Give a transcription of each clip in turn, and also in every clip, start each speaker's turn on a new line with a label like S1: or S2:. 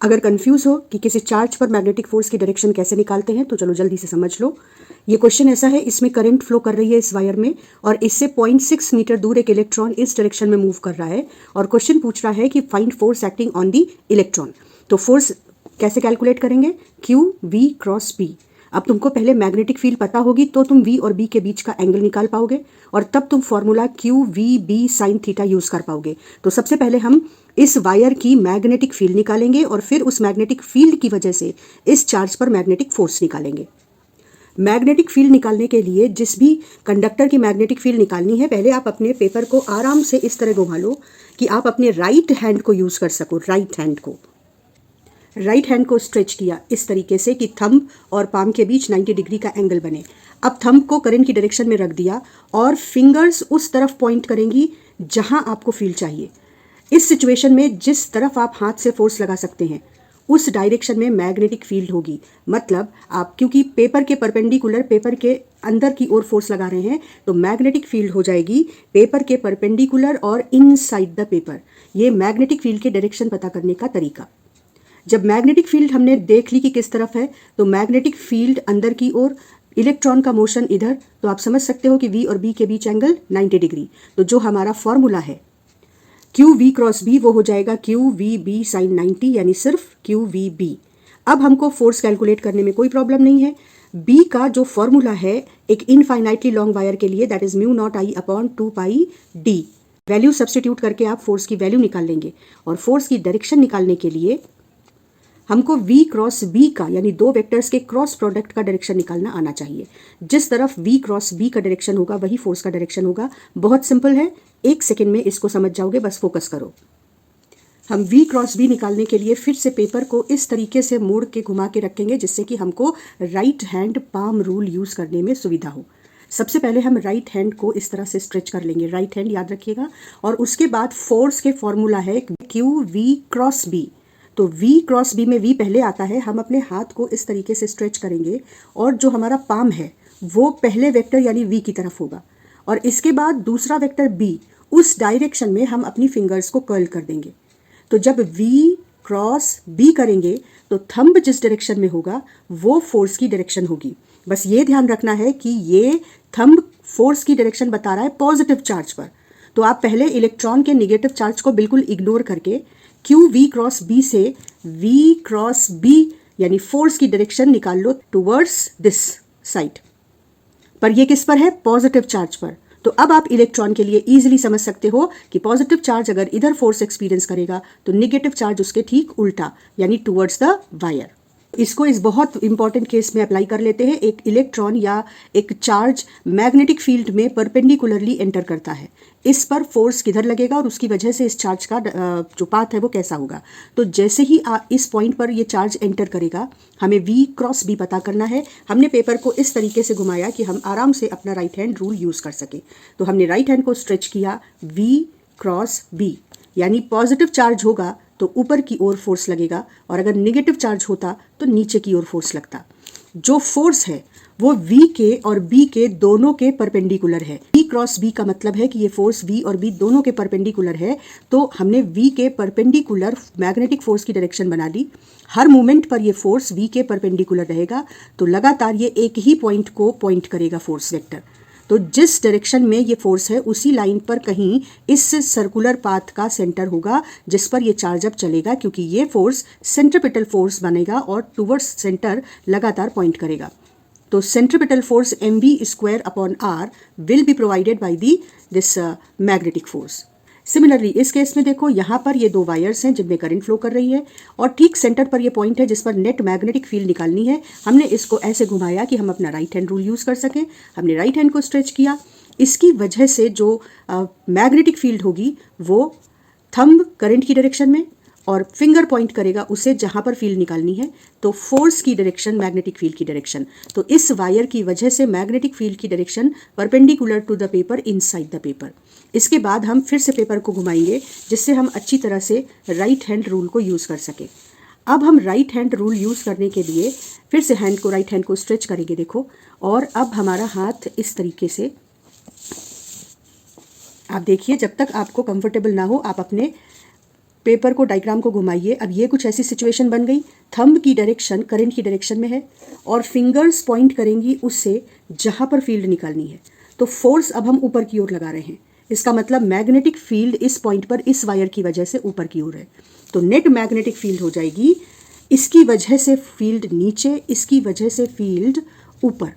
S1: अगर कंफ्यूज हो कि किसी चार्ज पर मैग्नेटिक फोर्स की डायरेक्शन कैसे निकालते हैं तो चलो जल्दी से समझ लो। ये क्वेश्चन ऐसा है, इसमें करंट फ्लो कर रही है इस वायर में और इससे 0.6 मीटर दूर एक इलेक्ट्रॉन इस डायरेक्शन में मूव कर रहा है और क्वेश्चन पूछ रहा है कि find force acting on the electron. तो फोर्स कैसे कैलकुलेट करेंगे? Q v cross b. अब तुमको पहले मैग्नेटिक फील्ड पता होगी तो तुम V और B के बीच का एंगल निकाल पाओगे और तब तुम formula q v b sine theta use कर पाओगे। तो सबसे पहले हम इस वायर की मैग्नेटिक फील्ड निकालेंगे और फिर उस मैग्नेटिक फील्ड की वजह से इस चार्ज पर मैग्नेटिक फोर्स निकालेंगे। मैग्नेटिक फील्ड निकालने के लिए जिस भी कंडक्टर की मैग्नेटिक फील्ड निकालनी है, पहले आप अपने पेपर को आराम से इस तरह घुमा लो कि आप अपने राइट हैंड को यूज कर सको। राइट हैंड को स्ट्रेच किया इस तरीके से कि थंब और पाम के बीच 90 डिग्री का एंगल बने। अब थंब को करंट की डायरेक्शन में रख दिया और फिंगर्स उस तरफ पॉइंट करेंगी जहां आपको फील्ड चाहिए। इस सिचुएशन में जिस तरफ आप हाथ से फोर्स लगा सकते हैं उस डायरेक्शन में मैग्नेटिक फील्ड होगी। मतलब आप क्योंकि पेपर के परपेंडिकुलर पेपर के अंदर की ओर फोर्स लगा रहे हैं तो मैग्नेटिक फील्ड हो जाएगी पेपर के परपेंडिकुलर और इनसाइड द पेपर। ये मैग्नेटिक फील्ड के डायरेक्शन पता करने का तरीका। जब मैग्नेटिक फील्ड हमने देख ली कि किस तरफ है तो मैग्नेटिक फील्ड अंदर की ओर, इलेक्ट्रॉन का मोशन इधर, तो आप समझ सकते हो कि V और B के बीच एंगल 90 डिग्री। तो जो हमारा फॉर्मूला है क्यू वी क्रॉस बी वो हो जाएगा क्यू वी बी साइन 90, यानी सिर्फ क्यू वी बी। अब हमको फोर्स कैलकुलेट करने में कोई प्रॉब्लम नहीं है। B का जो फॉर्मूला है एक इनफाइनाइटली लॉन्ग वायर के लिए that is mu not I upon 2 pi D. Value substitute करके आप फोर्स की वैल्यू निकाल लेंगे और फोर्स की डायरेक्शन निकालने के लिए हमको V क्रॉस B का यानी दो वेक्टर्स के क्रॉस प्रोडक्ट का डायरेक्शन निकालना आना चाहिए। जिस तरफ V क्रॉस B का डायरेक्शन होगा वही फोर्स का डायरेक्शन होगा। बहुत सिंपल है, एक सेकेंड में इसको समझ जाओगे, बस फोकस करो। हम V क्रॉस B निकालने के लिए फिर से पेपर को इस तरीके से मोड़ के घुमा के रखेंगे जिससे कि हमको right hand palm rule use करने में सुविधा हो। सबसे पहले हम राइट हैंड को इस तरह से स्ट्रेच कर लेंगे, राइट हैंड याद रखिएगा। और उसके बाद फोर्स के फॉर्मूला है क्यू वी क्रॉस बी। तो V क्रॉस B में V पहले आता है। हम अपने हाथ को इस तरीके से स्ट्रेच करेंगे और जो हमारा पाम है वो पहले वेक्टर यानी V की तरफ होगा और इसके बाद दूसरा वेक्टर B, उस डायरेक्शन में हम अपनी फिंगर्स को कर्ल कर देंगे। तो जब V क्रॉस B करेंगे तो थंब जिस डायरेक्शन में होगा वो फोर्स की डायरेक्शन होगी। बस ये ध्यान रखना है कि ये थंब फोर्स की डायरेक्शन बता रहा है पॉजिटिव चार्ज पर। तो आप पहले इलेक्ट्रॉन के निगेटिव चार्ज को बिल्कुल इग्नोर करके क्यू वी क्रॉस बी से V क्रॉस B यानी फोर्स की डायरेक्शन निकाल लो टुवर्ड्स दिस साइड। पर ये किस पर है? पॉजिटिव चार्ज पर। तो अब आप इलेक्ट्रॉन के लिए इजीली समझ सकते हो कि पॉजिटिव चार्ज अगर इधर फोर्स एक्सपीरियंस करेगा तो नेगेटिव चार्ज उसके ठीक उल्टा यानी टुवर्ड्स द वायर। इसको इस बहुत इंपॉर्टेंट केस में अप्लाई कर लेते हैं। एक इलेक्ट्रॉन या एक चार्ज मैग्नेटिक फील्ड में परपेंडिकुलरली एंटर करता है, इस पर फोर्स किधर लगेगा और उसकी वजह से इस चार्ज का जो पाथ है वो कैसा होगा। तो जैसे ही इस पॉइंट पर ये चार्ज एंटर करेगा हमें V क्रॉस B पता करना है। हमने पेपर को इस तरीके से घुमाया कि हम आराम से अपना राइट हैंड रूल यूज कर सके। तो हमने राइट हैंड को स्ट्रेच किया V क्रॉस B, यानी पॉजिटिव चार्ज होगा तो ऊपर की ओर फोर्स लगेगा और अगर नेगेटिव चार्ज होता तो नीचे की ओर फोर्स लगता। जो फोर्स है वो V के और B के दोनों के परपेंडिकुलर है। V क्रॉस B का मतलब है कि ये फोर्स V और B दोनों के परपेंडिकुलर है। तो हमने V के परपेंडिकुलर मैग्नेटिक फोर्स की डायरेक्शन बना ली। हर मोमेंट पर ये फोर्स V के परपेंडिकुलर रहेगा तो लगातार ये एक ही पॉइंट को पॉइंट करेगा फोर्स वेक्टर। तो जिस डायरेक्शन में ये फोर्स है उसी लाइन पर कहीं इस सर्कुलर पाथ का सेंटर होगा जिस पर ये चार्ज अप चलेगा, क्योंकि ये फोर्स सेंट्रीपिटल फोर्स बनेगा और टुवर्ड्स सेंटर लगातार पॉइंट करेगा। तो centripetal force mv square upon r will be provided by this magnetic force. Similarly इस केस में देखो, यहाँ पर ये दो वायर्स हैं जिनमें करंट फ्लो कर रही है और ठीक सेंटर पर ये पॉइंट है जिस पर नेट मैग्नेटिक फील्ड निकालनी है। हमने इसको ऐसे घुमाया कि हम अपना राइट हैंड रूल यूज कर सकें। हमने राइट हैंड को स्ट्रेच किया, इसकी वजह से जो मैग्नेटिक फील्ड होगी वो थंब करंट की डायरेक्शन में और फिंगर पॉइंट करेगा उसे जहां पर फील्ड निकालनी है। तो फोर्स की डायरेक्शन मैग्नेटिक फील्ड की डायरेक्शन। तो इस वायर की वजह से मैग्नेटिक फील्ड की direction perpendicular to the paper inside the paper. इसके बाद हम फिर से पेपर को घुमाएंगे जिससे हम अच्छी तरह से राइट हैंड रूल को यूज कर सके। अब हम राइट हैंड रूल यूज करने के लिए फिर से राइट हैंड को स्ट्रेच करेंगे, देखो। और अब हमारा हाथ इस तरीके से, आप देखिए, जब तक आपको कंफर्टेबल ना हो आप अपने पेपर को, डायग्राम को घुमाइए। अब ये कुछ ऐसी सिचुएशन बन गई, थंब की डायरेक्शन करंट की डायरेक्शन में है और फिंगर्स पॉइंट करेंगी उससे जहाँ पर फील्ड निकालनी है। तो फोर्स अब हम ऊपर की ओर लगा रहे हैं, इसका मतलब मैग्नेटिक फील्ड इस पॉइंट पर इस वायर की वजह से ऊपर की ओर है। तो नेट मैग्नेटिक फील्ड हो जाएगी, इसकी वजह से फील्ड नीचे, इसकी वजह से फील्ड ऊपर।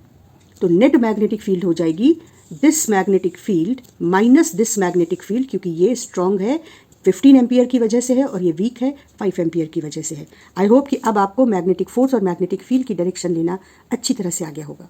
S1: तो नेट मैग्नेटिक फील्ड हो जाएगी this magnetic field minus this magnetic field, क्योंकि ये स्ट्रॉन्ग है 15 एम्पियर की वजह से है और ये वीक है 5 एम्पियर की वजह से है। आई होप कि अब आपको मैग्नेटिक फोर्स और मैग्नेटिक फील्ड की डायरेक्शन लेना अच्छी तरह से आ गया होगा।